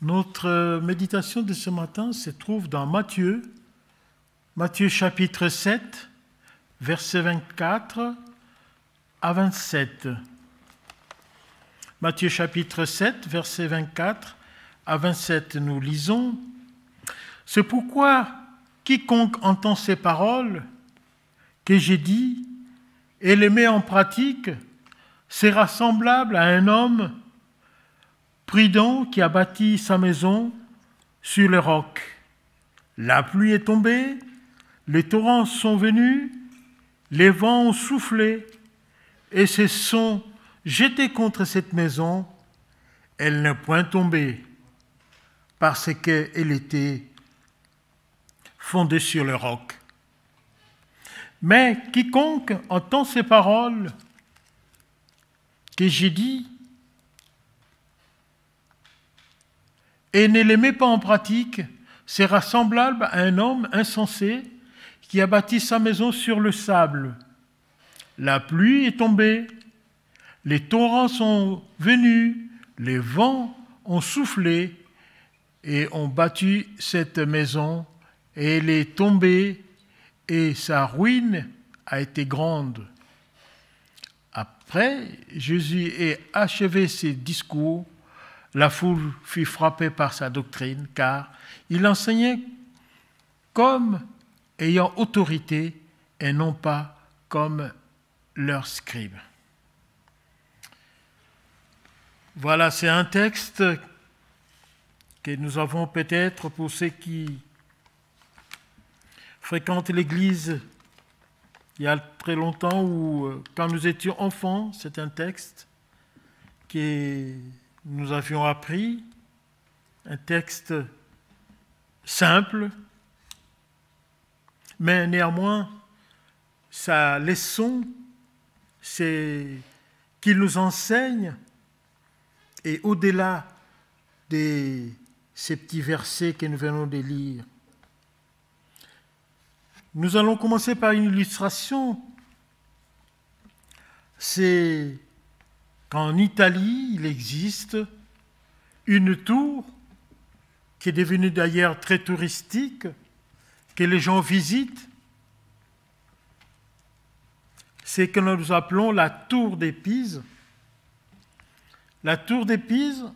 Notre méditation de ce matin se trouve dans Matthieu chapitre 7, versets 24 à 27. Matthieu chapitre 7, versets 24 à 27, nous lisons « C'est pourquoi quiconque entend ces paroles que j'ai dites et les met en pratique sera semblable à un homme prudent qui a bâti sa maison sur le roc. La pluie est tombée, les torrents sont venus, les vents ont soufflé et se sont jetés contre cette maison. Elle n'est point tombée parce qu'elle était fondée sur le roc. Mais quiconque entend ces paroles que j'ai dites et ne les met pas en pratique sera semblable à un homme insensé qui a bâti sa maison sur le sable. La pluie est tombée, les torrents sont venus, les vents ont soufflé et ont battu cette maison, et elle est tombée, et sa ruine a été grande. » Après, Jésus ait achevé ses discours, la foule fut frappée par sa doctrine, car il enseignait comme ayant autorité et non pas comme leurs scribes. Voilà, c'est un texte que nous avons peut-être pour ceux qui fréquentent l'Église il y a très longtemps ou quand nous étions enfants, c'est un texte que nous avions appris, un texte simple, mais néanmoins, sa leçon, c'est qu'il nous enseigne, et au-delà de ces petits versets que nous venons de lire, nous allons commencer par une illustration. C'est qu'en Italie, il existe une tour qui est devenue d'ailleurs très touristique, que les gens visitent. C'est que nous appelons la tour de Pise. La tour de Pise,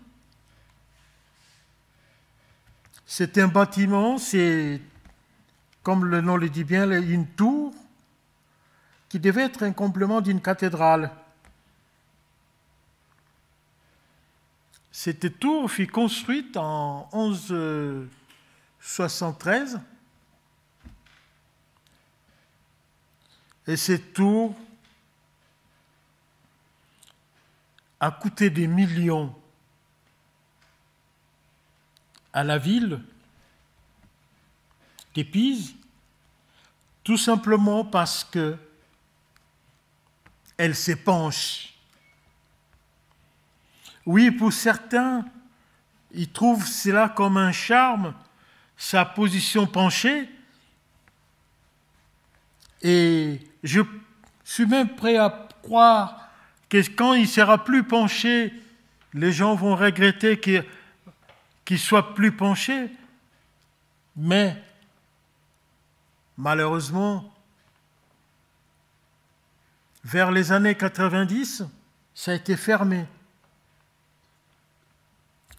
c'est un bâtiment, c'est, comme le nom le dit bien, une tour qui devait être un complément d'une cathédrale. Cette tour fut construite en 1173 et cette tour a coûté des millions à la ville de Pise, tout simplement parce que elle s'épanche. Oui, pour certains, ils trouvent cela comme un charme, sa position penchée. Et je suis même prêt à croire que quand il ne sera plus penché, les gens vont regretter qu'il soit plus penché. Mais, malheureusement, vers les années 90, ça a été fermé.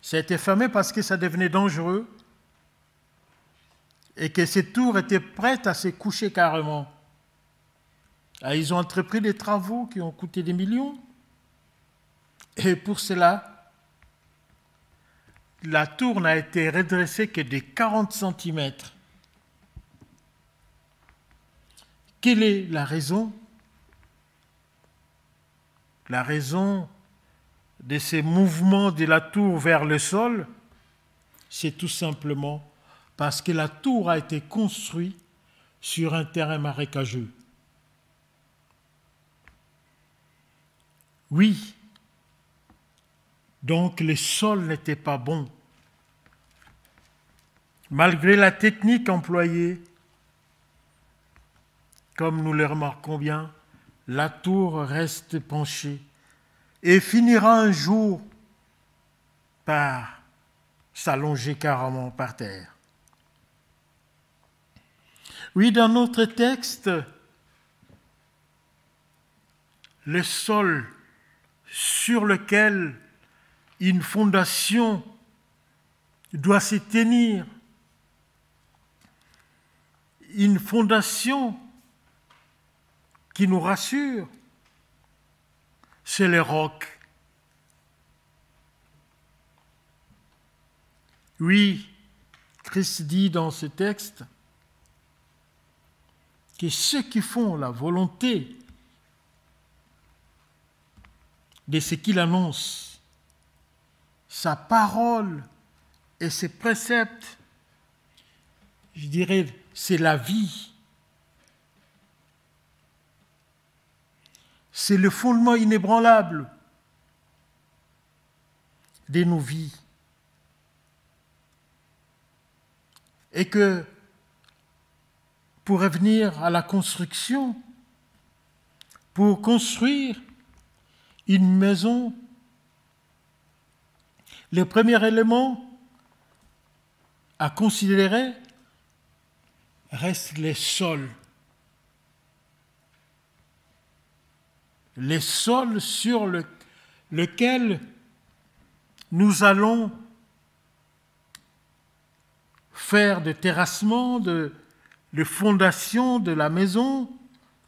Ça a été fermé parce que ça devenait dangereux et que ces tours étaient prêtes à se coucher carrément. Alors, ils ont entrepris des travaux qui ont coûté des millions. Et pour cela, la tour n'a été redressée que de 40 cm. Quelle est la raison? La raison de ces mouvements de la tour vers le sol, c'est tout simplement parce que la tour a été construite sur un terrain marécageux. Oui, donc le sol n'était pas bon. Malgré la technique employée, comme nous le remarquons bien, la tour reste penchée et finira un jour par s'allonger carrément par terre. Oui, dans notre texte, le sol sur lequel une fondation doit se tenir, une fondation qui nous rassure, c'est le roc. Oui, Christ dit dans ce texte que ceux qui font la volonté de ce qu'il annonce, sa parole et ses préceptes, je dirais, c'est la vie. C'est le fondement inébranlable de nos vies. Et que pour revenir à la construction, pour construire une maison, le premier élément à considérer reste les sols. Les sols sur lesquels nous allons faire des terrassements, de fondations de la maison.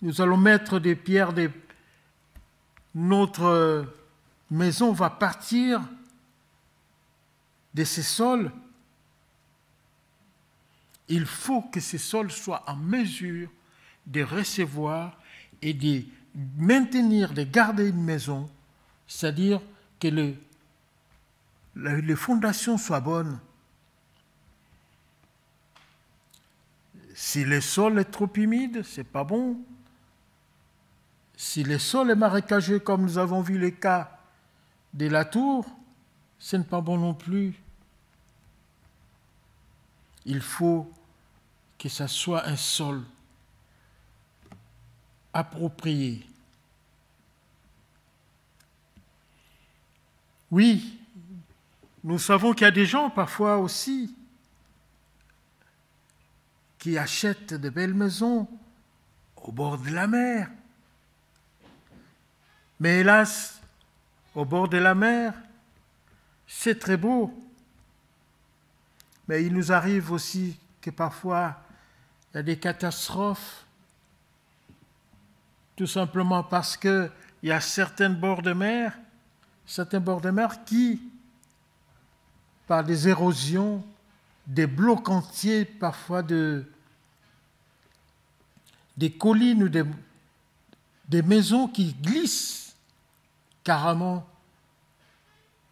Nous allons mettre des pierres. Notre maison va partir de ces sols. Il faut que ces sols soient en mesure de recevoir et de maintenir, de garder une maison, c'est-à-dire que les fondations soient bonnes. Si le sol est trop humide, ce n'est pas bon. Si le sol est marécageux, comme nous avons vu les cas de la tour, ce n'est pas bon non plus. Il faut que ce soit un sol approprié. Oui, nous savons qu'il y a des gens parfois aussi qui achètent de belles maisons au bord de la mer. Mais hélas, au bord de la mer, c'est très beau. Mais il nous arrive aussi que parfois, il y a des catastrophes, tout simplement parce qu'il y a certains bords de mer qui, par des érosions, des blocs entiers, parfois des collines ou des maisons qui glissent carrément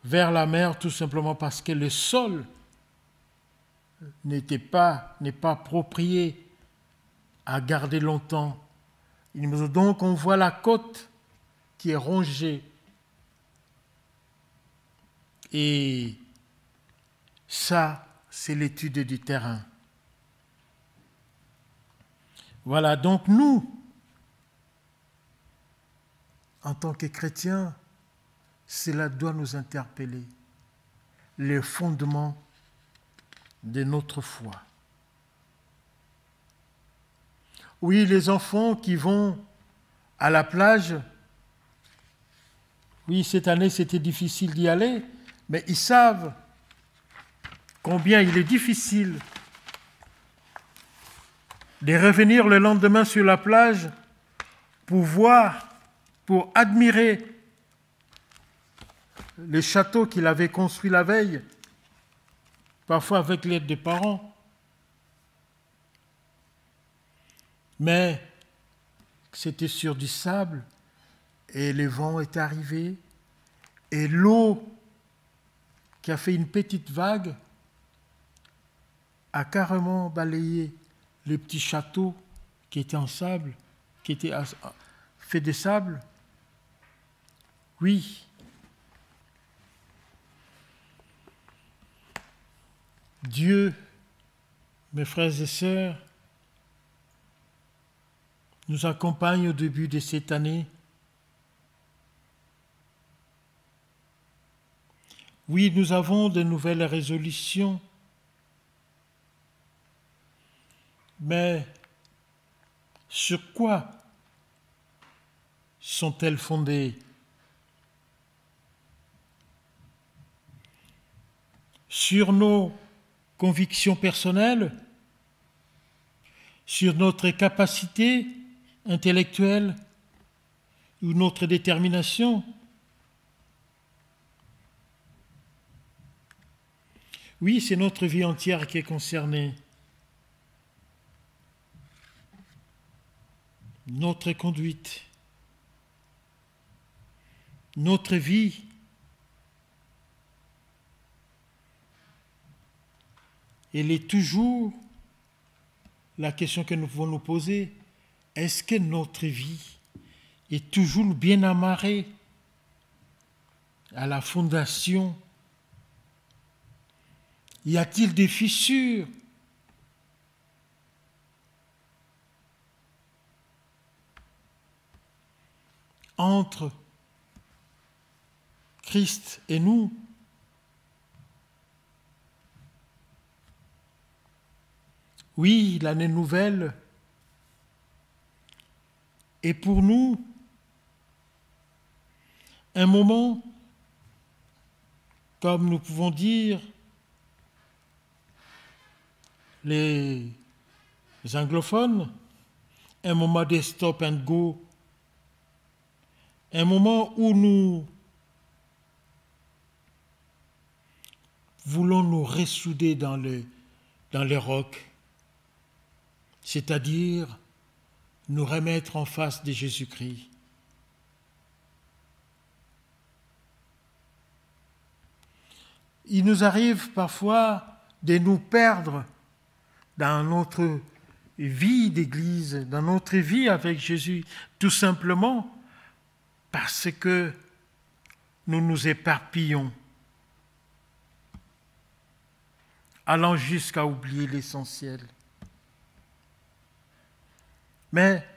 vers la mer, tout simplement parce que le sol n'est pas approprié à garder longtemps. Donc on voit la côte qui est rongée. Et ça, c'est l'étude du terrain. Voilà, donc nous, en tant que chrétiens, cela doit nous interpeller. Les fondements de notre foi. Oui, les enfants qui vont à la plage, oui, cette année c'était difficile d'y aller, mais ils savent combien il est difficile de revenir le lendemain sur la plage pour voir, pour admirer le château qu'il avait construit la veille, parfois avec l'aide des parents. Mais c'était sur du sable et le vent est arrivé et l'eau qui a fait une petite vague a carrément balayé le petit château qui était en sable, qui était fait de sable. Oui. Dieu, mes frères et sœurs, nous accompagne au début de cette année Oui, nous avons de nouvelles résolutions, mais sur quoi sont-elles fondées? Sur nos convictions personnelles? Sur notre capacité intellectuelle ou notre détermination? Oui, c'est notre vie entière qui est concernée. Notre conduite, notre vie. Elle est toujours la question que nous pouvons nous poser. Est-ce que notre vie est toujours bien amarrée à la fondation? Y a-t-il des fissures? Entre Christ et nous? Oui, l'année nouvelle est pour nous un moment, comme nous pouvons dire, les anglophones, un moment de stop and go, un moment où nous voulons nous ressouder dans les rocs, c'est-à-dire nous remettre en face de Jésus-Christ. Il nous arrive parfois de nous perdre dans notre vie d'Église, dans notre vie avec Jésus, tout simplement parce que nous nous éparpillons, allant jusqu'à oublier l'essentiel. Mais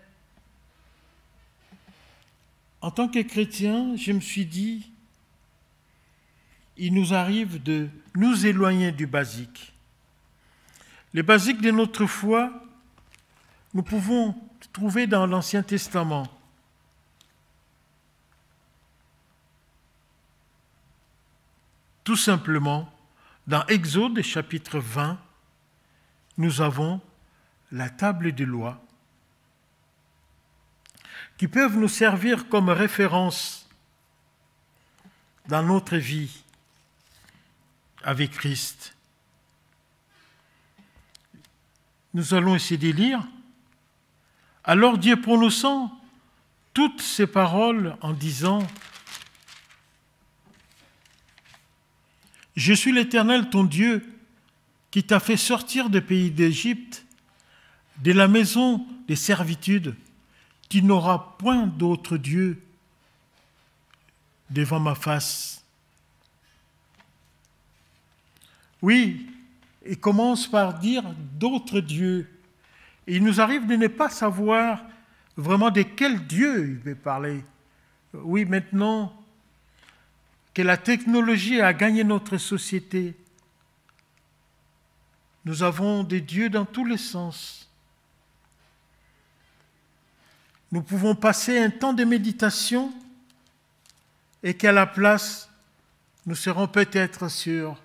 en tant que chrétien, je me suis dit, il nous arrive de nous éloigner du basique. Les basiques de notre foi, nous pouvons trouver dans l'Ancien Testament. Tout simplement, dans Exode chapitre 20, nous avons la table des lois qui peuvent nous servir comme référence dans notre vie avec Christ. Nous allons essayer de lire. Alors Dieu prononçant toutes ces paroles en disant « Je suis l'Éternel ton Dieu qui t'a fait sortir du pays d'Égypte, de la maison des servitudes. Tu n'auras point d'autre Dieu devant ma face. » Oui, il commence par dire d'autres dieux. Et il nous arrive de ne pas savoir vraiment de quel Dieu il veut parler. Oui, maintenant que la technologie a gagné notre société, nous avons des dieux dans tous les sens. Nous pouvons passer un temps de méditation et qu'à la place, nous serons peut-être sur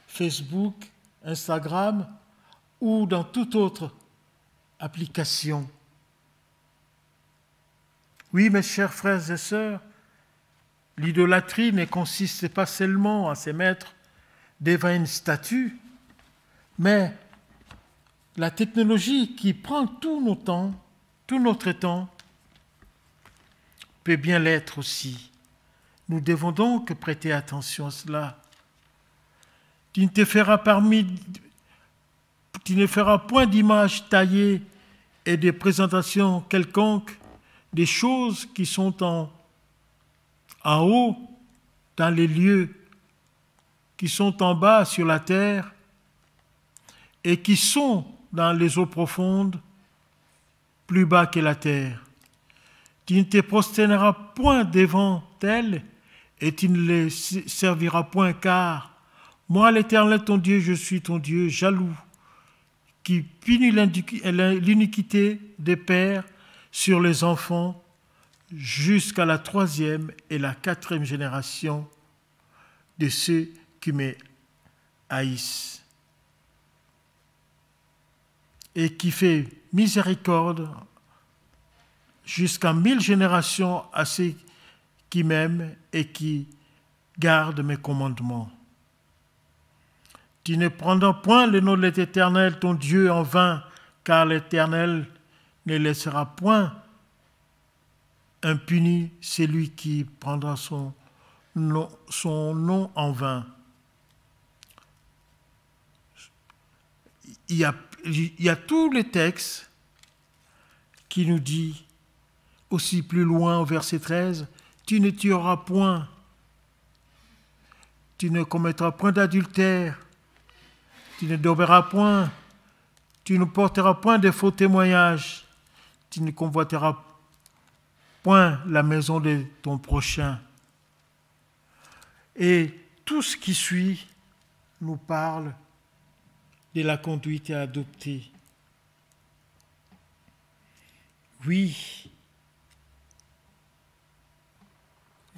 Facebook, Instagram ou dans toute autre application. Oui, mes chers frères et sœurs, l'idolâtrie ne consiste pas seulement à se mettre devant une statue, mais la technologie qui prend tout notre temps, peut bien l'être aussi. Nous devons donc prêter attention à cela. Tu ne feras point d'image taillée et de présentation quelconque des choses qui sont en haut dans les lieux, qui sont en bas sur la terre et qui sont dans les eaux profondes, plus bas que la terre. Tu ne te prosterneras point devant elles et tu ne les serviras point, car moi, l'Éternel, ton Dieu, je suis ton Dieu jaloux, qui punit l'iniquité des pères sur les enfants jusqu'à la 3e et la 4e génération de ceux qui me haïssent, et qui fait miséricorde jusqu'à 1000 générations à ceux qui m'aiment et qui gardent mes commandements. Tu ne prendras point le nom de l'Éternel, ton Dieu, en vain, car l'Éternel ne laissera point impuni celui qui prendra son nom en vain. Il y a tous les textes qui nous dit, aussi plus loin au verset 13, « Tu ne tueras point, tu ne commettras point d'adultère, tu ne dormiras point, tu ne porteras point de faux témoignages, tu ne convoiteras point la maison de ton prochain. » Et tout ce qui suit nous parle de la conduite à adopter. Oui,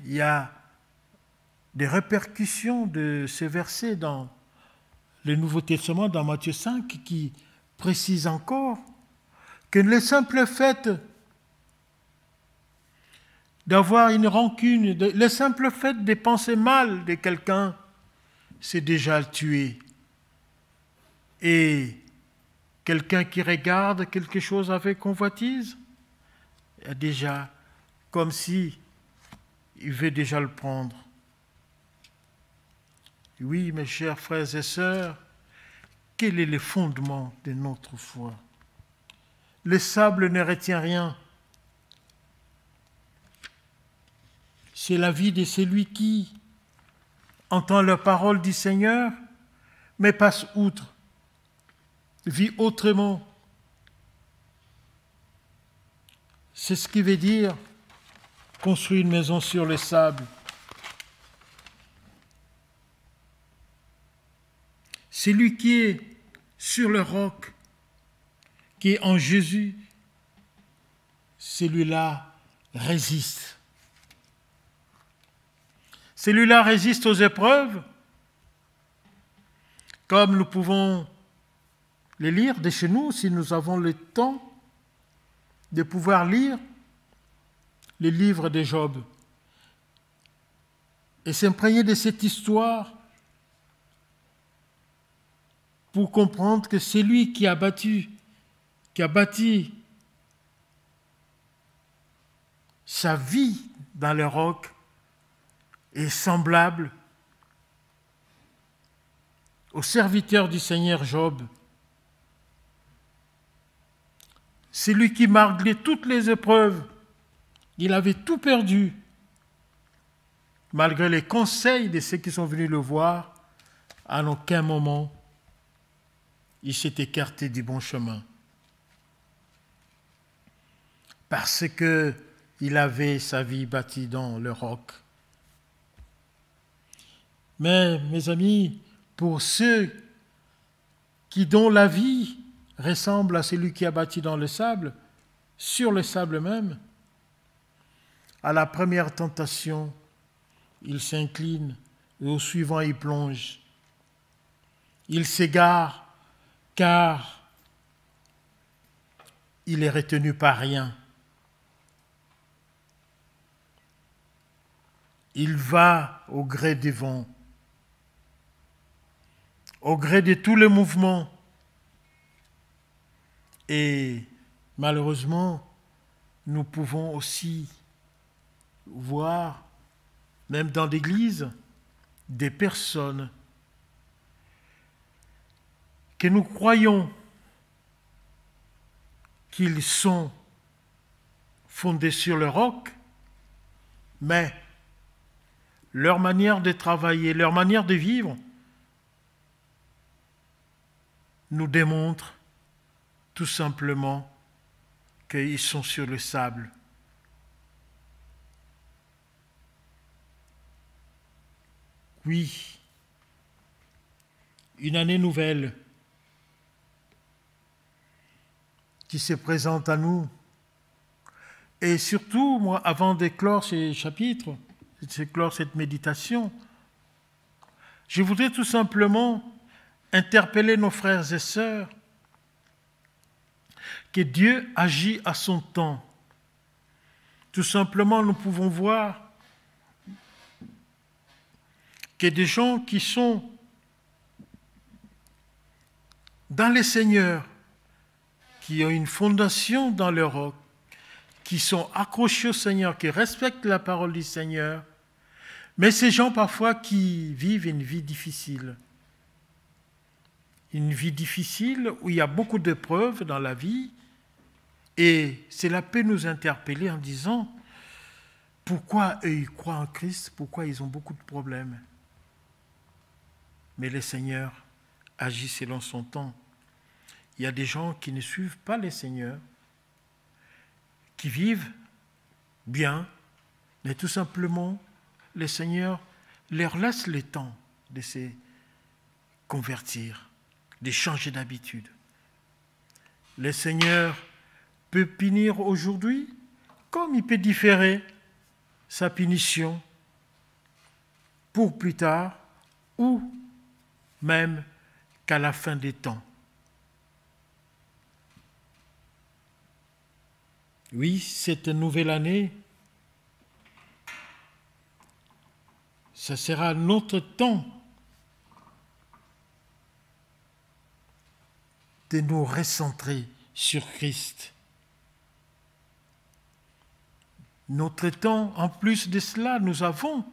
il y a des répercussions de ces versets dans le Nouveau Testament, dans Matthieu 5, qui précise encore que le simple fait d'avoir une rancune, le simple fait de penser mal de quelqu'un, c'est déjà le tuer. Et quelqu'un qui regarde quelque chose avec convoitise, est déjà comme si il veut déjà le prendre. Oui, mes chers frères et sœurs, quel est le fondement de notre foi? Le sable ne retient rien. C'est la vie de celui qui entend la parole du Seigneur, mais passe outre, vit autrement. C'est ce qui veut dire construire une maison sur le sable. Celui qui est sur le roc, qui est en Jésus, celui-là résiste. Celui-là résiste aux épreuves, comme nous pouvons les lire de chez nous, si nous avons le temps de pouvoir lire les livres de Job et s'imprégner de cette histoire pour comprendre que c'est lui qui a bâti sa vie dans le roc est semblable au serviteur du Seigneur Job. C'est lui qui, malgré toutes les épreuves, il avait tout perdu. Malgré les conseils de ceux qui sont venus le voir, à aucun moment, il s'est écarté du bon chemin. Parce qu'il avait sa vie bâtie dans le roc. Mais, mes amis, pour ceux dont la vie ressemble à celui qui a bâti dans le sable, sur le sable même, à la première tentation, il s'incline et au suivant, il plonge. Il s'égare car il est retenu par rien. Il va au gré des vents, au gré de tous les mouvements. Et malheureusement, nous pouvons aussi voir, même dans l'Église, des personnes que nous croyons qu'ils sont fondés sur le roc, mais leur manière de travailler, leur manière de vivre nous démontre tout simplement qu'ils sont sur le sable. Oui, une année nouvelle qui se présente à nous. Et surtout, moi, avant d'éclore ces chapitres, d'éclore cette méditation, je voudrais tout simplement interpeller nos frères et sœurs que Dieu agit à son temps. Tout simplement, nous pouvons voir que des gens qui sont dans les Seigneurs, qui ont une fondation dans leur roc, qui sont accrochés au Seigneur, qui respectent la parole du Seigneur, mais ces gens parfois qui vivent une vie difficile. Une vie difficile où il y a beaucoup d'épreuves dans la vie, et cela peut nous interpeller en disant pourquoi eux ils croient en Christ, pourquoi ils ont beaucoup de problèmes. Mais le Seigneur agit selon son temps. Il y a des gens qui ne suivent pas le Seigneur, qui vivent bien, mais tout simplement, le Seigneur leur laisse le temps de se convertir, de changer d'habitude. Le Seigneur peut punir aujourd'hui, comme il peut différer sa punition pour plus tard, ou même qu'à la fin des temps. Oui, cette nouvelle année, ça sera notre temps de nous recentrer sur Christ. Notre temps, en plus de cela, nous avons,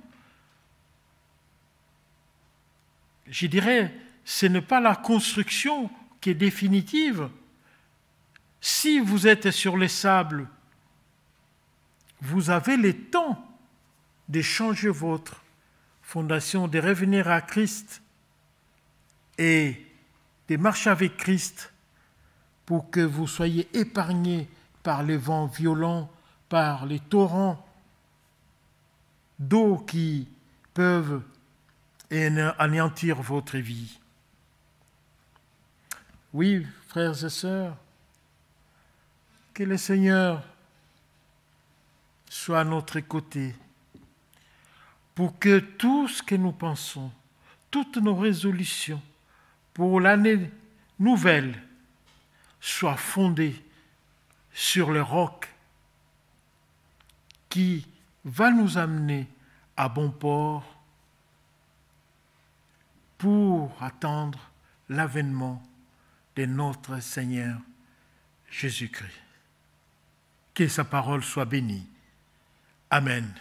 je dirais, ce n'est pas la construction qui est définitive. Si vous êtes sur les sables, vous avez le temps de changer votre fondation, de revenir à Christ et de marcher avec Christ pour que vous soyez épargnés par les vents violents, par les torrents d'eau qui peuvent anéantir votre vie. Oui, frères et sœurs, que le Seigneur soit à notre côté pour que tout ce que nous pensons, toutes nos résolutions pour l'année nouvelle soient fondées sur le roc qui va nous amener à bon port pour attendre l'avènement de notre Seigneur Jésus-Christ. Que sa parole soit bénie. Amen.